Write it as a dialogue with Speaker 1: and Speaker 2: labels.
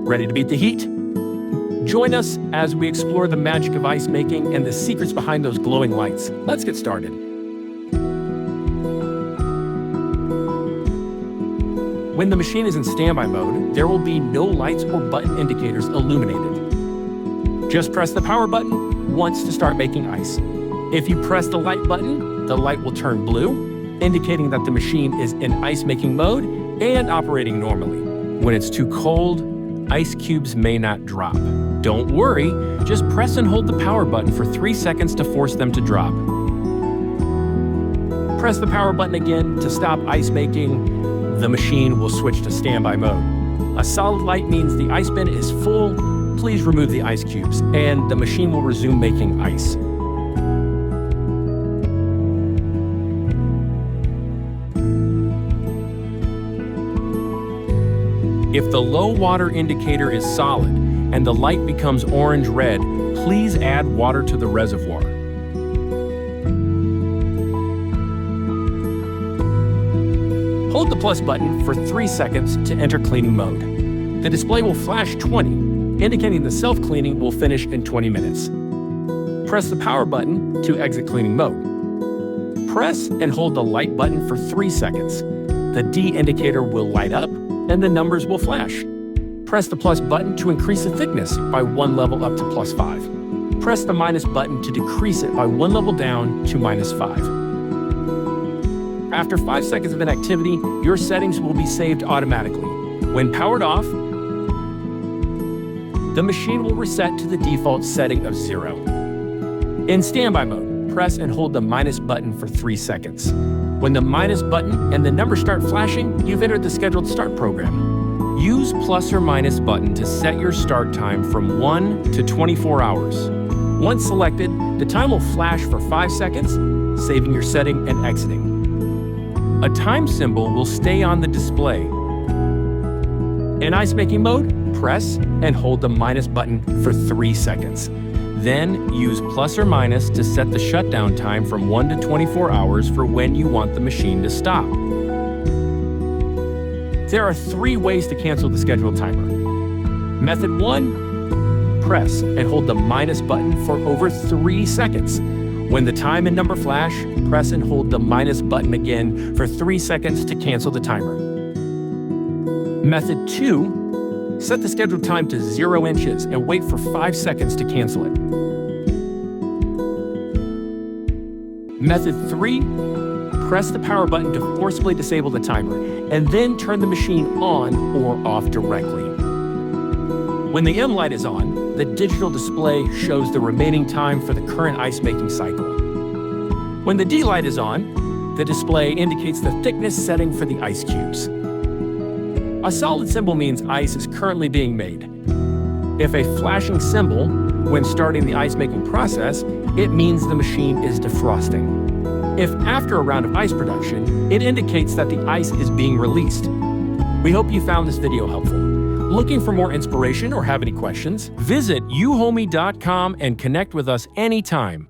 Speaker 1: Ready to beat the heat? Join us as we explore the magic of ice making and the secrets behind those glowing lights. Let's get started. When the machine is in standby mode, there will be no lights or button indicators illuminated. Just press the power button once to start making ice. If you press the light button, the light will turn blue, indicating that the machine is in ice making mode and operating normally. When it's too cold, ice cubes may not drop. Don't worry, just press and hold the power button for 3 seconds to force them to drop. Press the power button again to stop ice making. The machine will switch to standby mode. A solid light means the ice bin is full. Please remove the ice cubes, and the machine will resume making ice. If the low water indicator is solid and the light becomes orange-red, please add water to the reservoir. Hold the plus button for 3 seconds to enter cleaning mode. The display will flash 20, indicating the self-cleaning will finish in 20 minutes. Press the power button to exit cleaning mode. Press and hold the light button for 3 seconds. The D indicator will light up and the numbers will flash. Press the plus button to increase the thickness by 1 level up to +5. Press the minus button to decrease it by 1 level down to -5. After 5 seconds of inactivity, your settings will be saved automatically. When powered off, the machine will reset to the default setting of 0. In standby mode, press and hold the minus button for 3 seconds. When the minus button and the numbers start flashing, you've entered the scheduled start program. Use plus or minus button to set your start time from 1 to 24 hours. Once selected, the time will flash for 5 seconds, saving your setting and exiting. A time symbol will stay on the display. In ice making mode, press and hold the minus button for 3 seconds. Then use plus or minus to set the shutdown time from 1 to 24 hours for when you want the machine to stop. There are 3 ways to cancel the scheduled timer. Method 1, press and hold the minus button for over 3 seconds. When the time and number flash, press and hold the minus button again for 3 seconds to cancel the timer. Method 2, set the scheduled time to 0 inches and wait for 5 seconds to cancel it. Method 3, press the power button to forcibly disable the timer and then turn the machine on or off directly. When the M light is on, the digital display shows the remaining time for the current ice making cycle. When the D light is on, the display indicates the thickness setting for the ice cubes. A solid symbol means ice is currently being made. If a flashing symbol when starting the ice making process, it means the machine is defrosting. If after a round of ice production, it indicates that the ice is being released. We hope you found this video helpful. Looking for more inspiration or have any questions? Visit Euhomy.com and connect with us anytime.